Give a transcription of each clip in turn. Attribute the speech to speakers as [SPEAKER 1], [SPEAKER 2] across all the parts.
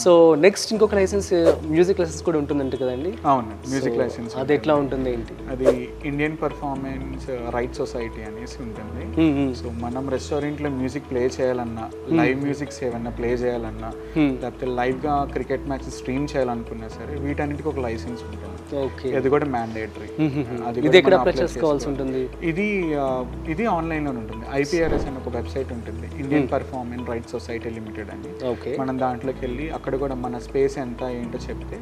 [SPEAKER 1] So next ఇంకొక licence music licence కూడా ఉంటుందంట కదండి?
[SPEAKER 2] అవును, మ్యూజిక్ లైసెన్స్.
[SPEAKER 1] అది ఎట్లా ఉంటుంది ఏంటి?
[SPEAKER 2] అది ఇండియన్ పర్ఫార్మెన్స్ రైట్ సొసైటీ అనేసి ఉంటుంది. సో మనం రెస్టారెంట్లో మ్యూజిక్ ప్లే చేయాలన్నా, లైవ్ మ్యూజిక్స్ ఏమన్నా ప్లే చేయాలన్నా, లేకపోతే లైవ్గా క్రికెట్ మ్యాచ్ స్ట్రీమ్ చేయాలనుకున్నా సరే వీటన్నిటికి ఒక లైసెన్స్ ఉంటుంది. అది కూడా మ్యాండేటరీ.
[SPEAKER 1] ఇది ఎక్కడ అప్లై చేసుకోవాల్సి ఉంటుంది?
[SPEAKER 2] ఇది ఆన్లైన్లో ఉంటుంది. IPRS అని ఒక వెబ్సైట్ ఉంటుంది, Indian performance right society limited అని. మనం దాంట్లోకి వెళ్ళి అక్కడ కూడా మన స్పేస్ ఎంత ఏంటో చెప్తే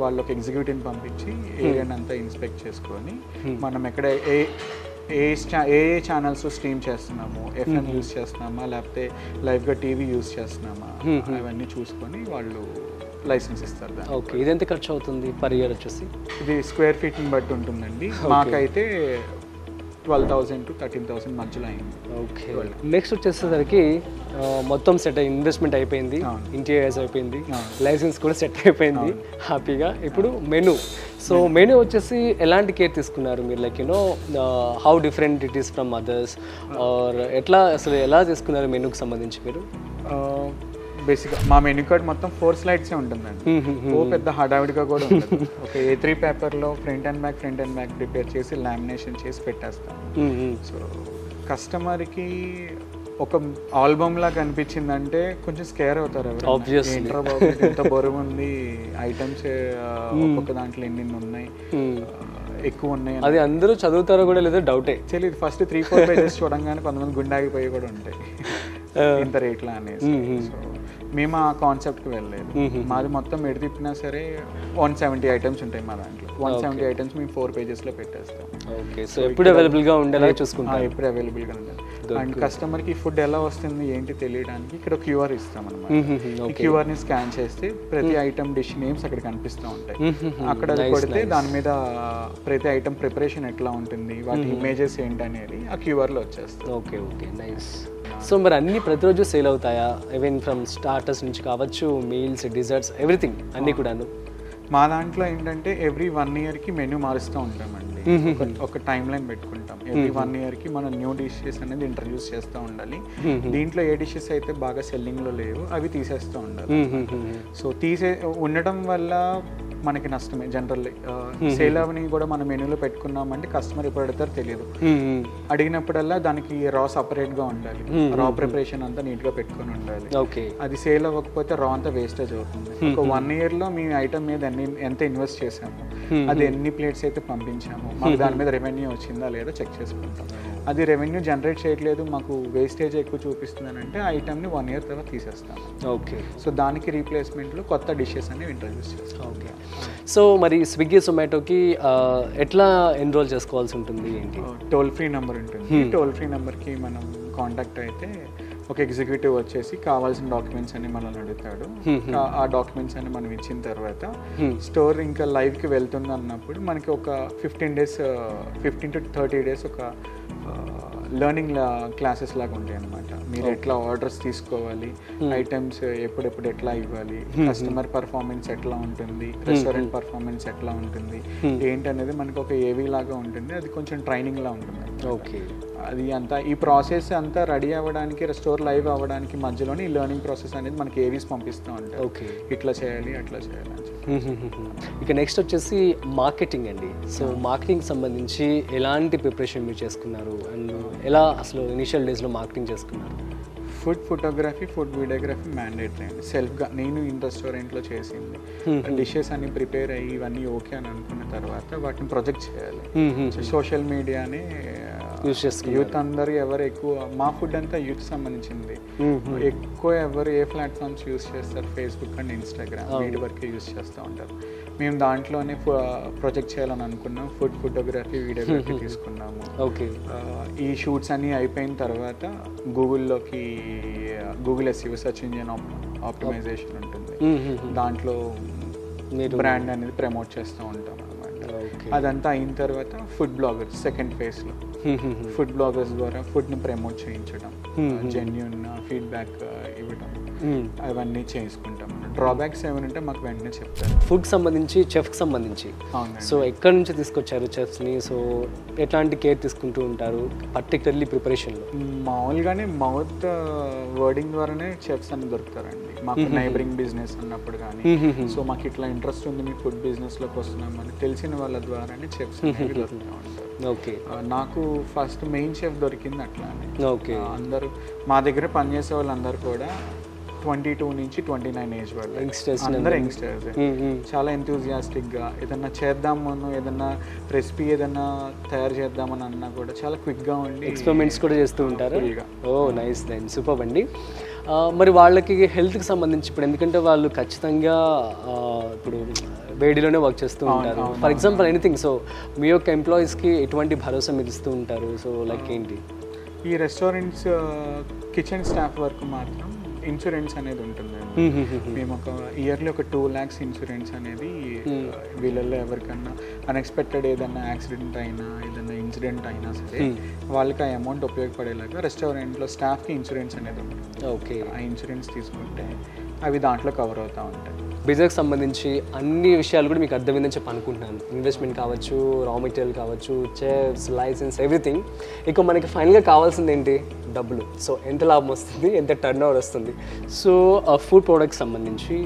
[SPEAKER 2] వాళ్ళు ఒక ఎగ్జిక్యూటివ్ని పంపించి ఏరియాని అంతా ఇన్స్పెక్ట్ చేసుకొని మనం ఎక్కడ ఏ ఛానల్స్ స్ట్రీమ్ చేస్తున్నాము, FM యూస్ చేస్తున్నామా లేకపోతే లైవ్గా టీవీ యూస్ చేస్తున్నామా అవన్నీ చూసుకొని వాళ్ళు లైసెన్స్ ఇస్తారు.
[SPEAKER 1] ఓకే, ఇది ఎంత ఖర్చు అవుతుంది పర్ ఇయర్ వచ్చేసి?
[SPEAKER 2] ఇది స్క్వేర్ ఫీట్ని బట్టి ఉంటుందండి. మాకైతే 12,000 to 13,000 మధ్యలో అయింది.
[SPEAKER 1] ఓకే, నెక్స్ట్ వచ్చేసరికి మొత్తం సెట్ అయ్యి ఇన్వెస్ట్మెంట్ అయిపోయింది, ఇంటీరియర్స్ అయిపోయింది, లైసెన్స్ కూడా సెట్ అయిపోయింది హ్యాపీగా. ఇప్పుడు మెనూ. సో మెనూ వచ్చేసి ఎలాంటి కేర్ తీసుకున్నారు మీరు? Like you know how different it is from others or ఎట్లా అసలు ఎలా తీసుకున్నారు మెనూకి సంబంధించి మీరు?
[SPEAKER 2] బేసిక్గా మా మెనూ కార్డ్ మొత్తం 4 స్లైడ్సే ఉంటుందండి. పెద్ద హడావిడిగా కూడా ఉంటుంది. ఒక A3 పేపర్లో ఫ్రంట్ అండ్ బ్యాక్ ప్రిపేర్ చేసి లామినేషన్ చేసి పెట్టేస్తాం. సో కస్టమర్కి ఒక ఆల్బమ్ లాగా కనిపించిందంటే కొంచెం స్కేర్ అవుతారు. ఏంట్రా బాబు ఎంత బరువు ఉంది, ఐటమ్స్ ఒక్కొక్క దాంట్లో ఎన్ని ఉన్నాయి, ఎక్కువ ఉన్నాయి,
[SPEAKER 1] అది అందరూ చదువుతారో కూడా లేదో డౌటే.
[SPEAKER 2] తెలియదు. ఫస్ట్ 3-4 పేజెస్ చూడంగానే కొంతమంది గుండాగిపోయి కూడా ఉంటాయి ఇంత రేట్లా అనేసి. సో మేము ఆ కాన్సెప్ట్కి వెళ్ళలేదు. మాది మొత్తం ఎడు తిప్పినా సరే 170 ఐటమ్స్ ఉంటాయి మా దాంట్లో. 170 ఐటమ్స్ మేము 4 పేజెస్లో పెట్టేస్తాం.
[SPEAKER 1] ఓకే, సో ఎప్పుడు అవైలబుల్గా ఉండేలా చూసుకుంటాం.
[SPEAKER 2] ఎప్పుడు అవైలబుల్గా ఉండాలి. అండ్ కస్టమర్కి ఫుడ్ ఎలా వస్తుంది ఏంటి తెలియడానికి ఇక్కడ QR ఇస్తాం అనమాట. ఈ QRని స్కాన్ చేస్తే ప్రతి ఐటమ్ డిష్ నేమ్స్ అక్కడ కనిపిస్తూ ఉంటాయి. అక్కడ కొడితే దాని మీద ప్రతి ఐటమ్ ప్రిపరేషన్ ఎట్లా ఉంటుంది, వాటి ఇమేజెస్ ఏంటి అనేది ఆ QRలో వచ్చేస్తాయి.
[SPEAKER 1] Okay okay, nice. సో మరి అన్ని ప్రతిరోజు సేల్ అవుతాయా? ఈవెన్ ఫ్రమ్ స్టార్టర్స్ నుంచి కావచ్చు, మీల్స్, డిజర్ట్స్, ఎవ్రీథింగ్ అన్నీ కూడాను?
[SPEAKER 2] మా దాంట్లో ఏంటంటే ఎవ్రీ 1 ఇయర్కి మెనూ మారుస్తూ ఉంటామండి. ఒక టైం లైన్ పెట్టుకుంటాం. ఎవ్రీ 1 ఇయర్కి మనం న్యూ డిషెస్ అనేది ఇంట్రడ్యూస్ చేస్తూ ఉండాలి. దీంట్లో ఏ డిషెస్ అయితే బాగా సెల్లింగ్లో లేవు అవి తీసేస్తూ ఉండాలి. సో ఉండటం వల్ల మనకి నష్టమే. జనరల్లీ సేల్ అవని కూడా మన మెనూలో పెట్టుకున్నామంటే కస్టమర్ ఎప్పుడు అడుగుతారో తెలియదు. అడిగినప్పుడల్లా దానికి రా సపరేట్గా ఉండాలి, రా ప్రిపరేషన్ అంతా నీట్గా పెట్టుకొని ఉండాలి. అది సేల్ అవ్వకపోతే రా అంతా వేస్టేజ్ అవుతుంది. ఒక 1 ఇయర్లో మీ ఐటమ్ మీద ఎంత ఇన్వెస్ట్ చేసాము, అది ఎన్ని ప్లేట్స్ అయితే పంపించాము, మాకు దాని మీద రెవెన్యూ వచ్చిందా లేదా చెక్ చేసుకుంటాం. అది రెవెన్యూ జనరేట్ చేయట్లేదు, మాకు వేస్టేజ్ ఎక్కువ చూపిస్తుంది అంటే ఆ ఐటమ్ని 1 ఇయర్ తర్వాత తీసేస్తాం.
[SPEAKER 1] ఓకే,
[SPEAKER 2] సో దానికి రీప్లేస్మెంట్లో కొత్త డిషెస్ అనేవి ఇంట్రడ్యూస్ చేస్తాం.
[SPEAKER 1] ఓకే, సో మరి స్విగ్గీ జొమాటోకి ఎట్లా ఎన్రోల్ చేసుకోవాల్సి ఉంటుంది ఏంటి?
[SPEAKER 2] టోల్ ఫ్రీ నెంబర్ ఉంటుంది. టోల్ ఫ్రీ నెంబర్కి మనం కాంటాక్ట్ అయితే ఒక ఎగ్జిక్యూటివ్ వచ్చేసి కావాల్సిన డాక్యుమెంట్స్ అన్ని మనల్ని అడుగుతాడు. ఆ డాక్యుమెంట్స్ అన్ని మనం ఇచ్చిన తర్వాత స్టోర్ ఇంకా లైవ్కి వెళ్తుంది అన్నప్పుడు మనకి ఒక 15 to 30 days ఒక లెర్నింగ్ క్లాసెస్ లాగా ఉంటాయి అన్నమాట. మీరు ఎట్లా ఆర్డర్స్ తీసుకోవాలి, ఐటమ్స్ ఎప్పుడెప్పుడు ఎట్లా ఇవ్వాలి, కస్టమర్ పర్ఫార్మెన్స్ ఎట్లా ఉంటుంది, రెస్టారెంట్ పర్ఫార్మెన్స్ ఎట్లా ఉంటుంది ఏంటనేది మనకు ఒక ఏవీ లాగా ఉంటుంది. అది కొంచెం ట్రైనింగ్ లా ఉంటుంది.
[SPEAKER 1] ఓకే,
[SPEAKER 2] అది అంతా ఈ ప్రాసెస్ అంతా రెడీ అవ్వడానికి, స్టోర్ లైవ్ అవ్వడానికి మధ్యలోనే ఈ లెర్నింగ్ ప్రాసెస్ అనేది మనకి ఏవీస్ పంపిస్తూ ఉంటాయి.
[SPEAKER 1] ఓకే,
[SPEAKER 2] ఇట్లా చేయాలి అట్లా చేయాలి అని చెప్పి.
[SPEAKER 1] ఇక నెక్స్ట్ వచ్చేసి మార్కెటింగ్ అండి. సో మార్కెటింగ్ సంబంధించి ఎలాంటి ప్రిపరేషన్ మీరు చేసుకున్నారు అండ్ ఎలా అసలు ఇనిషియల్ డేస్లో మార్కెటింగ్ చేసుకున్నారు?
[SPEAKER 2] Food photography, food videography mandatory అండి. సెల్ఫ్గా నేను ఇన్ రెస్టారెంట్లో చేసింది. డిషెస్ అన్ని ప్రిపేర్ అయ్యి ఇవన్నీ ఓకే అని అనుకున్న తర్వాత వాటిని ప్రొజెక్ట్ చేయాలి. సోషల్ మీడియాని యూత్ అందరూ ఎవరు ఎక్కువ, మా ఫుడ్ అంతా యూత్ సంబంధించింది. ఎక్కువ ఎవరు ఏ ప్లాట్ఫామ్స్ యూస్ చేస్తారు, ఫేస్బుక్ అండ్ ఇన్స్టాగ్రామ్ వీటి వరకే యూస్ చేస్తూ ఉంటారు. మేము దాంట్లోనే ప్రొజెక్ట్ చేయాలని అనుకున్నాం. ఫుడ్ ఫోటోగ్రఫీ, వీడియోగ్రఫీ తీసుకున్నాము.
[SPEAKER 1] ఓకే,
[SPEAKER 2] ఈ షూట్స్ అన్నీ అయిపోయిన తర్వాత Google SEO search engine optimisation ఉంటుంది. దాంట్లో బ్రాండ్ అనేది ప్రమోట్ చేస్తూ ఉంటాం అనమాట. అదంతా అయిన తర్వాత ఫుడ్ బ్లాగర్స్ సెకండ్ ఫేజ్లో ఫుడ్ బ్లాగర్స్ ద్వారా ఫుడ్ని ప్రమోట్ చేయించడం, జెన్యూన్ ఫీడ్బ్యాక్ ఇవ్వడం, అవన్నీ చేసుకుంటాం. డ్రాబ్యాక్స్ ఏమైనా ఉంటే మాకు వెంటనే చెప్తారు.
[SPEAKER 1] ఫుడ్ సంబంధించి చెఫ్కి సంబంధించి
[SPEAKER 2] అవునండి.
[SPEAKER 1] సో ఎక్కడి నుంచి తీసుకొచ్చారు చెఫ్స్ని? సో ఎట్లాంటి కేర్ తీసుకుంటూ ఉంటారు పర్టికులర్లీ ప్రిపరేషన్లో?
[SPEAKER 2] మామూలుగానే మౌత్ వర్డింగ్ ద్వారానే చెఫ్స్ అని దొరుకుతారండి మాకు. నైబరింగ్ బిజినెస్ ఉన్నప్పుడు కానీ సో మాకు ఇట్లా ఇంట్రెస్ట్ ఉంది మీ ఫుడ్ బిజినెస్లోకి వస్తున్నామని తెలిసిన వాళ్ళ ద్వారానే చెఫ్స్ అనేవి దొరుకుతూ ఉంటారు.
[SPEAKER 1] ఓకే.
[SPEAKER 2] నాకు ఫస్ట్ మెయిన్ చెఫ్ దొరికింది అట్లానే.
[SPEAKER 1] ఓకే.
[SPEAKER 2] అందరూ మా దగ్గర పనిచేసే వాళ్ళందరూ కూడా 22 నుంచి 29 ఏజ్ వాళ్ళు, అందరూ యంగ్స్టర్స్. చాలా ఎంతూజియాస్టిక్గా ఏదన్నా చేద్దామను, ఏదన్నా రెసిపీ ఏదన్నా తయారు చేద్దామని అన్నా కూడా చాలా క్విక్గా ఉండి
[SPEAKER 1] ఎక్స్పెరిమెంట్స్ కూడా చేస్తూ ఉంటారు. ఓ నైస్ దెన్, సూపర్ అండి. మరి వాళ్ళకి హెల్త్కి సంబంధించి ఇప్పుడు ఎందుకంటే వాళ్ళు ఖచ్చితంగా ఇప్పుడు వేడిలోనే వర్క్ చేస్తూ ఉంటారు. ఫర్ ఎగ్జాంపుల్ ఎనీథింగ్, సో మీ యొక్క ఎంప్లాయీస్కి ఎటువంటి భరోసా మీరు ఇస్తూ ఉంటారు? సో లైక్ ఏంటి?
[SPEAKER 2] ఈ రెస్టారెంట్స్ కిచెన్ స్టాఫ్ వరకు మాత్రం ఇన్సూరెన్స్ అనేది ఉంటుందండి. మేము ఒక ఇయర్లీ ఒక 2 lakhs ఇన్సూరెన్స్ అనేది వీళ్ళల్లో ఎవరికన్నా అన్ఎక్స్పెక్టెడ్ ఏదన్నా యాక్సిడెంట్ అయినా ఏదన్నా ఇన్సిడెంట్ అయినా సరే వాళ్ళకి ఆ అమౌంట్ ఉపయోగపడేలాగా రెస్టారెంట్లో స్టాఫ్కి ఇన్సూరెన్స్ అనేది ఉంటుంది.
[SPEAKER 1] ఓకే.
[SPEAKER 2] ఆ ఇన్సూరెన్స్ తీసుకుంటే అవి దాంట్లో కవర్ అవుతూ ఉంటాయి.
[SPEAKER 1] బిజినెస్ సంబంధించి అన్ని విషయాలు కూడా మీకు అర్థమైందని చెప్పి అనుకుంటున్నాను. ఇన్వెస్ట్మెంట్ కావచ్చు, రా మెటీరియల్ కావచ్చు, చెఫ్స్, లైసెన్స్, ఎవ్రీథింగ్. ఇక మనకి ఫైనల్గా కావాల్సింది ఏంటి? డబ్బులు. సో ఎంత లాభం వస్తుంది, ఎంత టర్న్ ఓవర్ వస్తుంది. సో ఫుడ్ ప్రోడక్ట్స్ సంబంధించి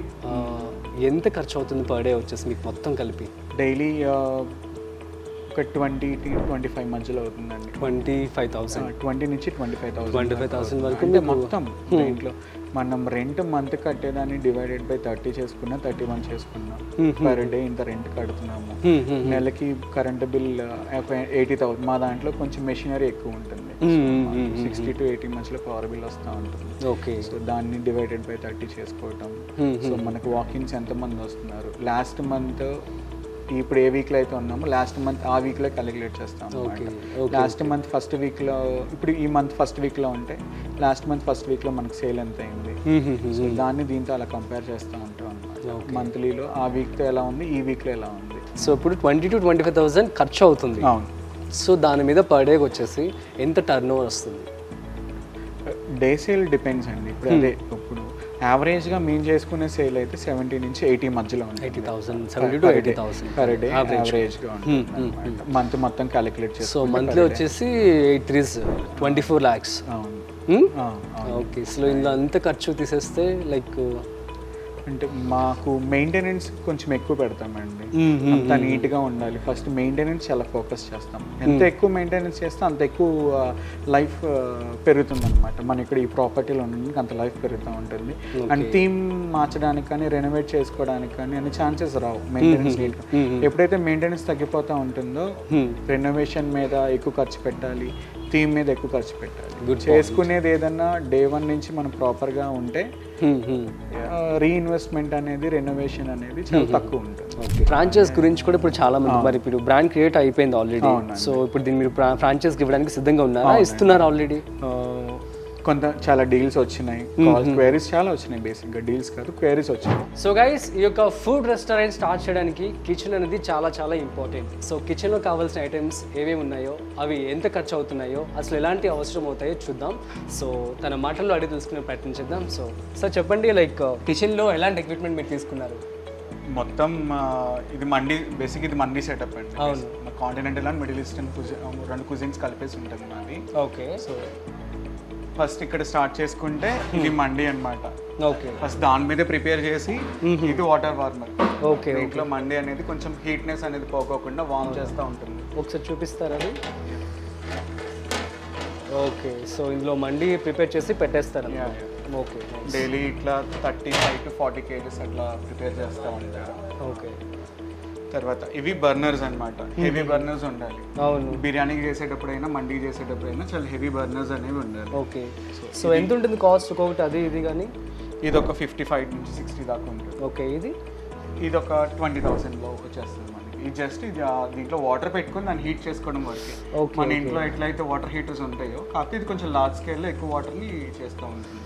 [SPEAKER 1] ఎంత ఖర్చు అవుతుంది పర్ డే వచ్చేసి మీకు మొత్తం కలిపి?
[SPEAKER 2] డైలీ ఒక 20 to 25 మధ్యలో అవుతుందండి.
[SPEAKER 1] 25,000,
[SPEAKER 2] 20 నుంచి 25,000
[SPEAKER 1] వరకు.
[SPEAKER 2] అంటే మొత్తం ఇంట్లో మనం రెంట్ మంత్ కట్టేదాన్ని డివైడెడ్ బై 30 చేసుకున్నా 31 చేసుకున్నాం. పర్ డే ఇంత రెంట్ కడుతున్నాము. నెలకి కరెంట్ బిల్ 80,000. మా దాంట్లో కొంచెం మెషినరీ ఎక్కువ ఉంటుంది. 60 to 80 మధ్యలో పవర్ బిల్ వస్తూ ఉంటుంది.
[SPEAKER 1] ఓకే.
[SPEAKER 2] సో దాన్ని డివైడెడ్ బై 30 చేసుకోవటం. సో మనకు వాకిన్స్ ఎంతమంది వస్తున్నారు, లాస్ట్ మంత్ ఇప్పుడు ఏ వీక్లో అయితే ఉన్నామో లాస్ట్ మంత్ ఆ వీక్లో క్యాలిక్యులేట్ చేస్తాం. లాస్ట్ మంత్ ఫస్ట్ వీక్లో, ఇప్పుడు ఈ మంత్ ఫస్ట్ వీక్లో ఉంటే లాస్ట్ మంత్ ఫస్ట్ వీక్లో మనకు సేల్ ఎంత అయింది, సో దాన్ని దీంతో అలా కంపేర్ చేస్తూ ఉంటాం అన్నమాట. మంత్లీలో ఆ వీక్తో ఎలా ఉంది, ఈ వీక్లో ఎలా ఉంది.
[SPEAKER 1] సో ఇప్పుడు 20 to 25,000 ఖర్చు అవుతుంది.
[SPEAKER 2] అవును.
[SPEAKER 1] సో దాని మీద పర్ డేకి వచ్చేసి ఎంత టర్న్ ఓవర్ వస్తుంది?
[SPEAKER 2] డే సేల్ డిపెండ్స్ అండి. ఇప్పుడు అదే ఇప్పుడు యావరేజ్గా మేము చేసుకునే సేల్ అయితే 70 నుంచి 80 మధ్యలో ఉంటుంది.
[SPEAKER 1] 80,000, 70 to 80,000
[SPEAKER 2] పర్ డే యావరేజ్గా ఉంటుంది. మంత్ మొత్తం క్యాలిక్యులేట్ చేస్తాం.
[SPEAKER 1] సో మంత్లీ వచ్చేసి 24 lakhs. ఓకే. సో ఇందులో అంత ఖర్చు తీసేస్తే లైక్
[SPEAKER 2] అంటే మాకు మెయింటెనెన్స్ కొంచెం ఎక్కువ పెడతామండి. అంత నీట్గా ఉండాలి. ఫస్ట్ మెయింటెనెన్స్ చాలా ఫోకస్ చేస్తాం. ఎంత ఎక్కువ మెయింటెనెన్స్ చేస్తే అంత ఎక్కువ లైఫ్ పెరుగుతుంది అనమాట. మన ఇక్కడ ఈ ప్రాపర్టీలో ఉండడానికి అంత లైఫ్ పెరుగుతూ ఉంటుంది. అండ్ థీమ్ మార్చడానికి కానీ రెనోవేట్ చేసుకోవడానికి కానీ అన్ని ఛాన్సెస్ రావు మెయింటెనెన్స్ నీట్గా. ఎప్పుడైతే మెయింటెనెన్స్ తగ్గిపోతూ ఉంటుందో రెనోవేషన్ మీద ఎక్కువ ఖర్చు పెట్టాలి, థీమ్ మీద ఎక్కువ ఖర్చు పెట్టాలి. చేసుకునేది ఏదన్నా డే 1 నుంచి మనం ప్రాపర్గా ఉంటే రీఇన్వెస్ట్మెంట్ అనేది, రెనోవేషన్ అనేది చాలా తక్కువ ఉంటుంది.
[SPEAKER 1] ఫ్రాంచైజ్ గురించి కూడా ఇప్పుడు చాలా మంది, మరి ఇప్పుడు బ్రాండ్ క్రియేట్ అయిపోయింది ఆల్రెడీ. సో ఇప్పుడు దీన్ని మీరు ఫ్రాంచైజ్ ఇవ్వడానికి సిద్ధంగా ఉన్నారా, ఇస్తున్నారా ఆల్రెడీ?
[SPEAKER 2] కొంత చాలా డీల్స్ వచ్చినాయి, క్వైరీస్ చాలా వచ్చినాయి. బేసిక్గా డీల్స్ కాదు, క్వైరీస్ వచ్చినాయి.
[SPEAKER 1] సో గైస్, ఈ యొక్క ఫుడ్ రెస్టారెంట్ స్టార్ట్ చేయడానికి కిచెన్ అనేది చాలా చాలా ఇంపార్టెంట్. సో కిచెన్లో కావాల్సిన ఐటమ్స్ ఏమేమి ఉన్నాయో, అవి ఎంత ఖర్చు అవుతున్నాయో, అసలు ఎలాంటి అవసరం అవుతాయో చూద్దాం. సో తన మాటల్లో అడిగి తెలుసుకునే ప్రయత్నం చేద్దాం. సో సార్ చెప్పండి, లైక్ కిచెన్లో ఎలాంటి ఎక్విప్మెంట్ మీరు తీసుకున్నారు?
[SPEAKER 2] మొత్తం ఇది మండీ, బేసిక్ ఇది మండీ సెటప్ అండి.
[SPEAKER 1] అవును.
[SPEAKER 2] కాంటినెంటల్ అండ్ మిడిల్ ఈస్టర్న్ రెండు కుజిన్స్ కలిపేసి ఉంటుంది మాది.
[SPEAKER 1] ఓకే.
[SPEAKER 2] సో ఫస్ట్ ఇక్కడ స్టార్ట్ చేసుకుంటే ఇది మండీ అన్నమాట.
[SPEAKER 1] ఓకే.
[SPEAKER 2] ఫస్ట్ దాని మీద ప్రిపేర్ చేసి ఇది వాటర్ వార్మర్.
[SPEAKER 1] ఓకే.
[SPEAKER 2] దీంట్లో మండీ అనేది కొంచెం హీట్నెస్ అనేది పోకోకుండా వార్మ్ చేస్తూ ఉంటుంది.
[SPEAKER 1] ఒకసారి చూపిస్తారా అది? ఓకే. సో ఇందులో మండీ ప్రిపేర్ చేసి పెట్టేస్తారు. ఓకే.
[SPEAKER 2] డైలీ ఇట్లా 35 to 40 kgs అట్లా ప్రిపేర్ చేస్తూ ఉంటారు.
[SPEAKER 1] ఓకే.
[SPEAKER 2] తర్వాత ఇవి బర్నర్స్ అన్నమాట. హెవీ బర్నర్స్ ఉండాలి.
[SPEAKER 1] అవును.
[SPEAKER 2] బిర్యానీ చేసేటప్పుడైనా మండీ చేసేటప్పుడైనా చాలా హెవీ బర్నర్స్ అనేవి ఉండాలి.
[SPEAKER 1] ఓకే. సో ఎంత ఉంటుంది కాస్ట్ ఒకటి అది ఇది కానీ?
[SPEAKER 2] ఇది ఒక 55 నుంచి 60 దాకా ఉంటుంది.
[SPEAKER 1] ఓకే.
[SPEAKER 2] ఇది ఒక 20,000లో వచ్చేస్తుంది మనకి. ఇది జస్ట్ ఇది దీంట్లో వాటర్ పెట్టుకొని దాన్ని హీట్ చేసుకోవడం వరకే. మన ఇంట్లో ఎట్లయితే వాటర్ హీటర్స్ ఉంటాయో, కాకపోతే ఇది కొంచెం లార్జ్ స్కేల్లో ఎక్కువ వాటర్ని చేస్తూ ఉంటుంది.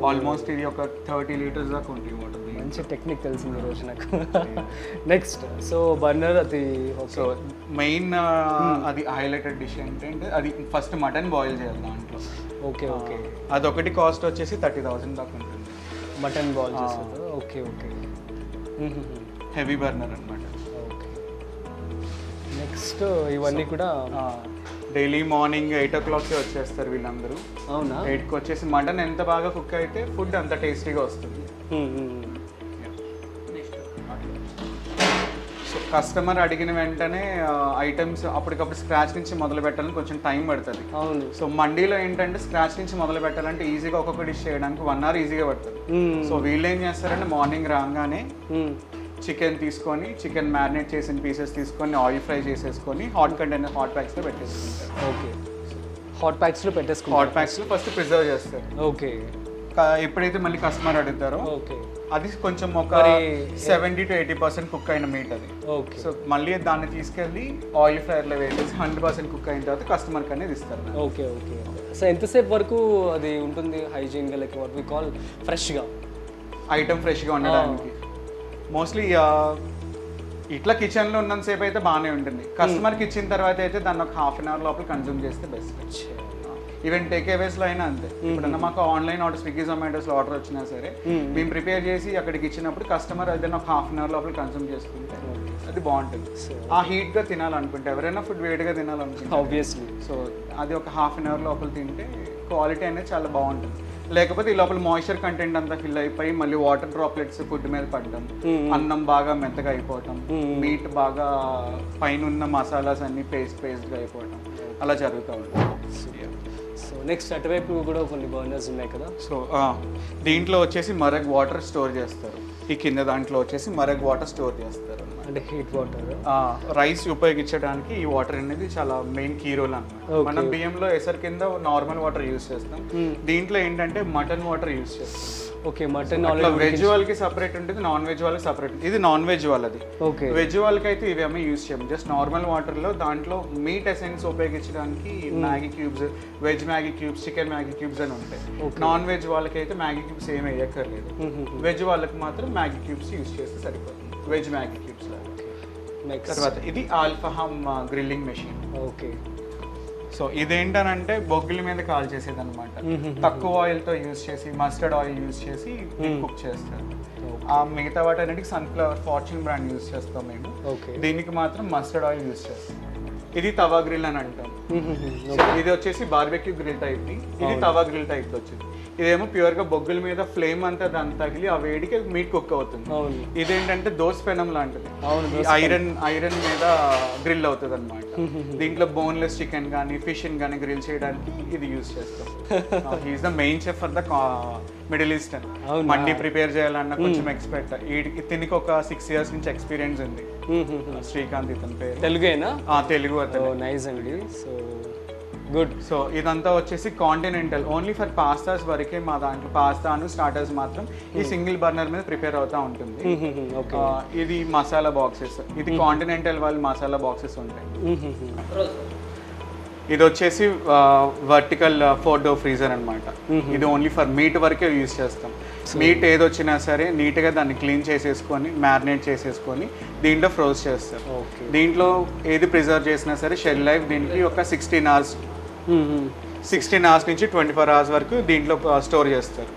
[SPEAKER 2] ఆల్మోస్ట్ ఇది ఒక 30 liters దాకా ఉంటుంది వాటర్.
[SPEAKER 1] మంచి టెక్నిక్ తెలిసింది రోజు నాకు. నెక్స్ట్, సో బర్నర్ అది.
[SPEAKER 2] సో మెయిన్ అది హైలైటెడ్ డిష్ ఏంటంటే అది ఫస్ట్ మటన్ బాయిల్ చేయాలి దాంట్లో.
[SPEAKER 1] ఓకే. ఓకే.
[SPEAKER 2] అదొకటి కాస్ట్ వచ్చేసి 30,000 దాకా ఉంటుంది.
[SPEAKER 1] మటన్ బాల్ చేస్తారు. Okay okay.
[SPEAKER 2] హెవీ బర్నర్ అనమాట.
[SPEAKER 1] ఓకే. నెక్స్ట్ ఇవన్నీ కూడా
[SPEAKER 2] డైలీ మార్నింగ్ 8 o'clock వచ్చేస్తారు వీళ్ళందరూ.
[SPEAKER 1] అవునా?
[SPEAKER 2] 8కి వచ్చేసి మటన్ ఎంత బాగా కుక్ అయితే ఫుడ్ అంత టేస్టీగా వస్తుంది. సో కస్టమర్ అడిగిన వెంటనే ఐటమ్స్ అప్పటికప్పుడు స్క్రాచ్ నుంచి మొదలు పెట్టాలని కొంచెం టైం పడుతుంది.
[SPEAKER 1] అవును.
[SPEAKER 2] సో మండీలో ఏంటంటే స్క్రాచ్ నుంచి మొదలు పెట్టాలంటే ఈజీగా ఒక్కొక్క డిష్ చేయడానికి 1 hour ఈజీగా పడుతుంది. సో వీళ్ళు ఏం చేస్తారంటే మార్నింగ్ రాగానే చికెన్ తీసుకొని చికెన్ మ్యారినేట్ చేసిన పీసెస్ తీసుకొని ఆయిల్ ఫ్రై చేసేసుకొని హాట్ కంటైనర్ హాట్ ప్యాక్స్లో పెట్టేసుకుంటారు.
[SPEAKER 1] ఓకే. హాట్ ప్యాక్స్లో పెట్టేసుకుంటారు.
[SPEAKER 2] హాట్ ప్యాక్స్లో ఫస్ట్ ప్రిజర్వ్ చేస్తారు.
[SPEAKER 1] ఓకే.
[SPEAKER 2] ఎప్పుడైతే మళ్ళీ కస్టమర్ అడుగుతారో
[SPEAKER 1] ఓకే
[SPEAKER 2] అది కొంచెం ఒక 70 to 80% కుక్ అయిన మీట్ అది.
[SPEAKER 1] ఓకే.
[SPEAKER 2] సో మళ్ళీ దాన్ని తీసుకెళ్ళి ఆయిల్ ఫ్రైర్లో వేసేసి 100% కుక్ అయిన తర్వాత కస్టమర్కి అనేది ఇస్తారు.
[SPEAKER 1] Okay okay. సో ఎంతసేపు వరకు అది ఉంటుంది హైజీన్గా, లైక్ వాట్ వి కాల్ ఫ్రెష్గా?
[SPEAKER 2] ఐటమ్ ఫ్రెష్గా ఉండడానికి మోస్ట్లీ ఇట్లా కిచెన్లో ఉన్నంతసేపు అయితే బాగానే ఉంటుంది. కస్టమర్కి ఇచ్చిన తర్వాత అయితే దాన్ని ఒక ½ an hour లోపల కన్జ్యూమ్ చేస్తే బెస్ట్. ఈవెన్ టేక్ అవేస్లో అయినా అంతే. ఇప్పుడన్నా మాకు ఆన్లైన్ ఆర్డర్ స్విగ్గీ జొమాటోస్లో ఆర్డర్ వచ్చినా సరే మేము ప్రిపేర్ చేసి అక్కడికి ఇచ్చినప్పుడు కస్టమర్ ఏదైనా ఒక ½ an hour లోపల కన్జ్యూమ్ చేసుకుంటే అది బాగుంటుంది. ఆ హీట్గా తినాలనుకుంటే ఎవరైనా ఫుడ్ వేడిగా తినాలనుకుంటే
[SPEAKER 1] ఆబ్వియస్లీ
[SPEAKER 2] సో అది ఒక ½ an hour లోపల తింటే క్వాలిటీ అనేది చాలా బాగుంటుంది. లేకపోతే ఈ లోపల మాయిశ్చర్ కంటెంట్ అంతా ఫిల్ అయిపోయి మళ్ళీ వాటర్ డ్రాప్లెట్స్ ఫుడ్ మీద పడడం, అన్నం బాగా మెత్తగా అయిపోవటం, మీట్ బాగా పైన ఉన్న మసాలాస్ అన్ని పేస్ట్గా అయిపోవటం అలా జరుగుతూ ఉంటుంది.
[SPEAKER 1] సో నెక్స్ట్ అటువైపు కూడా కొన్ని బర్నర్స్ ఉన్నాయి కదా.
[SPEAKER 2] సో దీంట్లో వచ్చేసి మరగ్ వాటర్ స్టోర్ చేస్తారు. ఈ కింద దాంట్లో వచ్చేసి మరగ్ వాటర్ స్టోర్ చేస్తారు.
[SPEAKER 1] అంటే హీట్ వాటర్
[SPEAKER 2] రైస్ ఉపయోగించడానికి ఈ వాటర్ అనేది చాలా మెయిన్ కీ రోల్ అన్నమాట. మనం బియ్యంలో ఎసరు కింద నార్మల్ వాటర్ యూస్ చేస్తాం, దీంట్లో ఏంటంటే మటన్ వాటర్ యూస్ చేస్తాం.
[SPEAKER 1] ఓకే. మటన్
[SPEAKER 2] వెజ్ వాళ్ళకి సపరేట్ ఉంటుంది, నాన్ వెజ్ వాళ్ళకి సపరేట్. ఇది నాన్ వెజ్ వాళ్ళది.
[SPEAKER 1] ఓకే.
[SPEAKER 2] వెజ్ వాళ్ళకి అయితే ఇవేమీ యూస్ చేయము, జస్ట్ నార్మల్ వాటర్లో దాంట్లో మీట్ ఎసెన్స్ ఉపయోగించడానికి Maggi cubes, veg Maggi cubes, chicken Maggi cubes అని ఉంటాయి. నాన్ వెజ్ వాళ్ళకి అయితే మ్యాగీ క్యూబ్స్ ఏమి వేయక్కర్లేదు. వెజ్ వాళ్ళకి మాత్రం మ్యాగీ క్యూబ్స్ యూస్ చేస్తే సరిపోతుంది, వెజ్ మ్యాగీ క్యూబ్స్. తర్వాత ఇది ఆల్ఫహామ్ గ్రిల్లింగ్ మెషిన్.
[SPEAKER 1] ఓకే.
[SPEAKER 2] సో ఇదేంటనంటే బొగ్గుల మీద కాల్ చేసేది అనమాట. తక్కువ ఆయిల్తో యూజ్ చేసి మస్టర్డ్ ఆయిల్ యూజ్ చేసి కుక్ చేస్తారు. ఆ మిగతా వాటి అన్నిటికి సన్ఫ్లవర్ ఫార్చ్యూన్ బ్రాండ్ యూజ్ చేస్తాం మేము. దీనికి మాత్రం మస్టర్డ్ ఆయిల్ యూజ్ చేస్తాం. ఇది తవా గ్రిల్ అని అంటాం. ఇది వచ్చేసి బార్బెక్యూ గ్రిల్ టైప్ ని, ఇది తవా గ్రిల్ టైప్ వచ్చింది. ఇదేమో ప్యూర్ గా బొగ్గుల మీద ఫ్లేమ్ అంతా దాన్ని తగిలి ఆ వేడికి మీట్ కుక్ అవుతుంది. ఇదేంటంటే దోస పెనం లాంటిది, ఐరన్ మీద గ్రిల్ అవుతుంది అనమాట. దీంట్లో బోన్లెస్ చికెన్ కానీ ఫిష్ కానీ గ్రిల్ చేయడానికి ఇది యూజ్ చేస్తాం. He is the main chef for the middle eastern. మండి ప్రిపేర్ చేయాలన్న కొంచెం ఎక్స్పర్ట్. దీనికి ఒక 6 years నుంచి ఎక్స్పీరియన్స్ ఉంది. శ్రీకాంత్ ఇతని పేరు.
[SPEAKER 1] తెలుగేనా?
[SPEAKER 2] తెలుగు అతను.
[SPEAKER 1] నైస్ అండి. So good.
[SPEAKER 2] సో ఇదంతా వచ్చేసి కాంటినెంటల్, ఓన్లీ ఫర్ పాస్తాస్ వరకే. మా దాంట్లో పాస్తాను స్టార్టర్స్ మాత్రం ఈ సింగిల్ బర్నర్ మీద ప్రిపేర్ అవుతా ఉంటుంది. ఇది మసాలా బాక్సెస్, ఇది కాంటినెంటల్ వాళ్ళ మసాలా బాక్సెస్ ఉంటాయి. ఇది వచ్చేసి వర్టికల్ 4 door ఫ్రీజర్ అనమాట. ఇది ఓన్లీ ఫర్ మీట్ వరకే యూజ్ చేస్తాం. మీట్ ఏదొచ్చినా సరే నీట్గా దాన్ని క్లీన్ చేసేసుకొని మ్యారినేట్ చేసేసుకొని దీంట్లో ఫ్రోజ్ చేస్తారు. దీంట్లో ఏది ప్రిజర్వ్ చేసినా సరే షెల్ లైఫ్ దీనికి ఒక 16 hours నుంచి 24 hours వరకు దీంట్లో స్టోర్ చేస్తారు.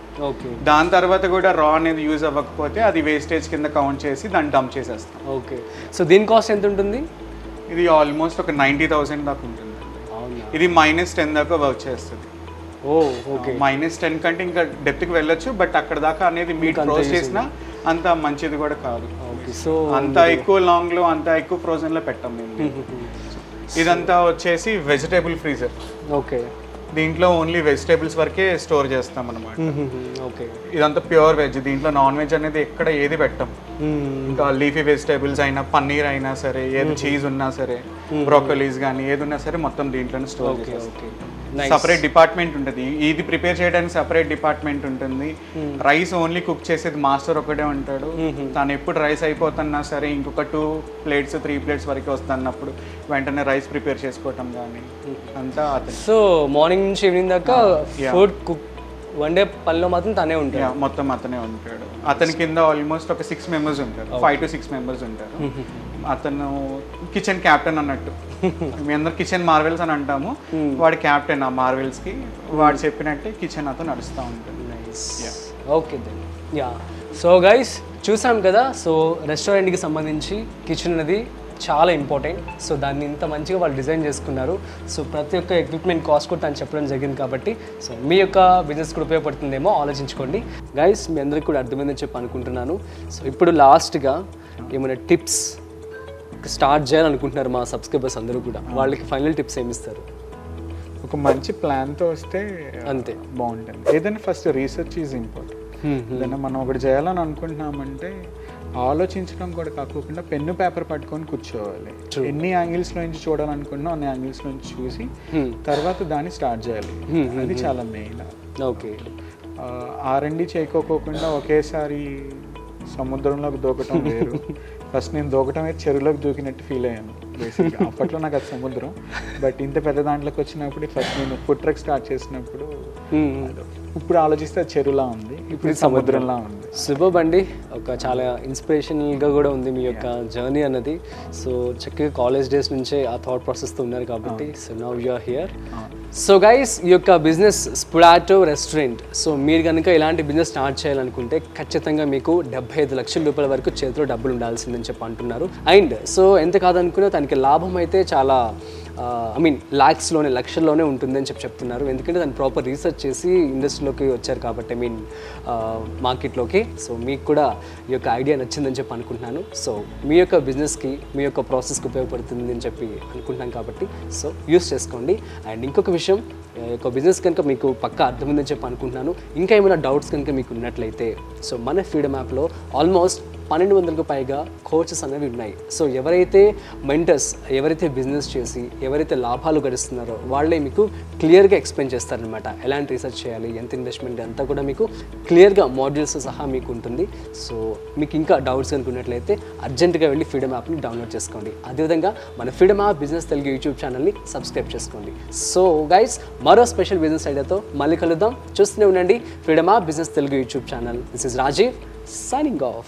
[SPEAKER 2] దాని తర్వాత కూడా రా అనేది యూజ్ అవ్వకపోతే అది వేస్టేజ్ కింద కౌంట్ చేసి దాన్ని డంప్ చేసేస్తాం.
[SPEAKER 1] ఓకే. సో దీని కాస్ట్ ఎంత ఉంటుంది?
[SPEAKER 2] ఇది ఆల్మోస్ట్ ఒక 90,000 దాకా ఉంటుంది. ఇది -10 దాకా వర్క్ చేస్తుంది. -10 కంటే ఇంకా డెప్త్కి వెళ్ళొచ్చు, బట్ అక్కడ దాకా అనేది మీట్ ఫ్రోజ్ చేసినా అంత మంచిది కూడా కాదు.
[SPEAKER 1] సో
[SPEAKER 2] అంత ఎక్కువ లాంగ్లో అంత ఎక్కువ ఫ్రోజన్లో పెట్టాం మేము. ఇదంతా వచ్చేసి వెజిటేబుల్ ఫ్రీజర్.
[SPEAKER 1] ఓకే.
[SPEAKER 2] దీంట్లో ఓన్లీ వెజిటేబుల్స్ వరకే స్టోర్ చేస్తాం అనమాట. ఇదంతా ప్యూర్ వెజ్, దీంట్లో నాన్ వెజ్ అనేది ఎక్కడ ఏది పెట్టాం. ఇంకా లీఫీ వెజిటేబుల్స్ అయినా పన్నీర్ అయినా సరే, ఏది చీజ్ ఉన్నా సరే, బ్రోకలీస్ కానీ ఏది ఉన్నా సరే మొత్తం దీంట్లోనే స్టోర్ చేస్తాం. సపరేట్ డిపార్ట్మెంట్ ఉంటుంది. ఇది ప్రిపేర్ చేయడానికి సపరేట్ డిపార్ట్మెంట్ ఉంటుంది. రైస్ ఓన్లీ కుక్ చేసేది మాస్టర్ ఒకటే ఉంటాడు. తను ఎప్పుడు రైస్ అయిపోతున్నా సరే ఇంకొక 2 plates 3 plates వరకు వస్తున్నప్పుడు వెంటనే రైస్ ప్రిపేర్ చేసుకోవటం కానీ అంతా అతను.
[SPEAKER 1] సో మార్నింగ్ నుంచి ఈవినింగ్ దాకా ఫుడ్ కుక్ వన్ డే పనిలో మాత్రం తనే ఉంటాడు.
[SPEAKER 2] మొత్తం అతనే ఉంటాడు. అతని కింద ఆల్మోస్ట్ ఒక 6 members ఉంటారు, 5 to 6 members ఉంటారు. అతను కిచెన్ క్యాప్టెన్ అన్నట్టు. మీ అందరు కిచెన్ మార్వెల్స్ అని అంటాము, వాడి క్యాప్టెన్ ఆ మార్వెల్స్కి. వాడు చెప్పినట్టే కిచెన్ అతను నడుస్తూ ఉంటుంది.
[SPEAKER 1] ఓకే. యా సో గైస్ చూసాం కదా. సో రెస్టారెంట్కి సంబంధించి కిచెన్ అనేది చాలా ఇంపార్టెంట్. సో దాన్ని ఇంత మంచిగా వాళ్ళు డిజైన్ చేసుకున్నారు. సో ప్రతి ఒక్క ఎక్విప్మెంట్ కాస్ట్ కూడా తను చెప్పడం జరిగింది కాబట్టి సో మీ యొక్క బిజినెస్ కూడా ఉపయోగపడుతుందేమో ఆలోచించుకోండి. గైస్ మీ అందరికీ కూడా అర్థమైందని చెప్పి అనుకుంటున్నాను. సో ఇప్పుడు లాస్ట్గా ఏమైనా టిప్స్ స్టార్ట్ చేయాలనుకుంటున్నారు మా సబ్స్క్రైబర్స్ అందరూ కూడా, వాళ్ళకి ఫైనల్ టిప్స్ ఏమి ఇస్తారు?
[SPEAKER 2] ఒక మంచి ప్లాన్తో వస్తే
[SPEAKER 1] అంతే
[SPEAKER 2] బాగుంటుంది. ఏదైనా ఫస్ట్ రీసెర్చ్ ఈజ్ ఇంపార్టెంట్. ఏదైనా మనం ఒకటి చేయాలని అనుకుంటున్నామంటే ఆలోచించడం కూడా కాకుండా పెన్ను పేపర్ పట్టుకొని కూర్చోవాలి. ఎన్ని యాంగిల్స్ నుంచి చూడాలనుకుంటున్నాం అన్ని యాంగిల్స్ నుంచి చూసి తర్వాత దాన్ని స్టార్ట్ చేయాలి. అది చాలా మెయిన్.
[SPEAKER 1] ఓకే,
[SPEAKER 2] R&D చేయకోకుండా ఒకేసారి సముద్రంలోకి దూకటం వేరు. ఫస్ట్ నేను దూకటమే చెరువులోకి దూకినట్టు ఫీల్ అయ్యాను బేసిక్గా. అప్పట్లో నాకు అది సముద్రం. బట్ ఇంత పెద్ద దాంట్లోకి వచ్చినప్పుడు ఫస్ట్ నేను ఫుడ్ ట్రక్ స్టార్ట్ చేసినప్పుడు ఇప్పుడు ఆలోచిస్తే చెరువులా ఉంది, ఇప్పుడు సముద్రంలా ఉంది.
[SPEAKER 1] సూపర్ అండి, ఒక చాలా ఇన్స్పిరేషనల్గా కూడా ఉంది మీ యొక్క జర్నీ అన్నది. సో చక్కగా కాలేజ్ డేస్ నుంచే ఆ థాట్ ప్రాసెస్తో ఉన్నారు కాబట్టి so now you are here. So guys ఈ యొక్క బిజినెస్ స్పుడాటో రెస్టారెంట్, సో మీరు కనుక ఇలాంటి బిజినెస్ స్టార్ట్ చేయాలనుకుంటే ఖచ్చితంగా మీకు 75 లక్షల రూపాయల వరకు చేతిలో డబ్బులు ఉండాల్సిందని చెప్పి అంటున్నారు. అండ్ సో ఎంత కాదనుకున్నా తనకి లాభం అయితే చాలా ల్యాక్స్లోనే లక్షల్లోనే ఉంటుందని చెప్తున్నారు. ఎందుకంటే దాన్ని ప్రాపర్ రీసెర్చ్ చేసి ఇండస్ట్రీలోకి వచ్చారు కాబట్టి మార్కెట్లోకి. సో మీకు కూడా ఈ యొక్క ఐడియా నచ్చిందని చెప్పి అనుకుంటున్నాను. సో మీ యొక్క బిజినెస్కి మీ యొక్క ప్రాసెస్కి ఉపయోగపడుతుంది అని చెప్పి అనుకుంటున్నాను కాబట్టి సో యూస్ చేసుకోండి. అండ్ ఇంకొక విషయం, ఈ యొక్క బిజినెస్ కనుక మీకు పక్కా అర్థమైందని చెప్పి అనుకుంటున్నాను. ఇంకా ఏమైనా డౌట్స్ కనుక మీకు ఉన్నట్లయితే సో మన ఫ్రీడమ్ యాప్లో ఆల్మోస్ట్ 1200కు పైగా కోర్సెస్ అనేవి ఉన్నాయి. సో ఎవరైతే మెంటర్స్, ఎవరైతే బిజినెస్ చేసి ఎవరైతే లాభాలు గడిస్తున్నారో వాళ్ళే మీకు క్లియర్గా ఎక్స్ప్లెయిన్ చేస్తారనమాట. ఎలాంటి రీసెర్చ్ చేయాలి, ఎంత ఇన్వెస్ట్మెంట్ అంతా కూడా మీకు క్లియర్గా మాడ్యూల్స్ సహా మీకు ఉంటుంది. సో మీకు ఇంకా డౌట్స్ అనుకున్నట్లయితే అర్జెంటుగా వెళ్ళి ఫ్రీడమ్ యాప్ని డౌన్లోడ్ చేసుకోండి. అదేవిధంగా మన freedom app business Telugu YouTube ఛానల్ని సబ్స్క్రైబ్ చేసుకోండి. సో గైస్ మరో స్పెషల్ బిజినెస్ ఐడియాతో మళ్ళీ కలుద్దాం. చూస్తూనే ఉండండి freedom app business Telugu YouTube channel. This is Rajiv signing off.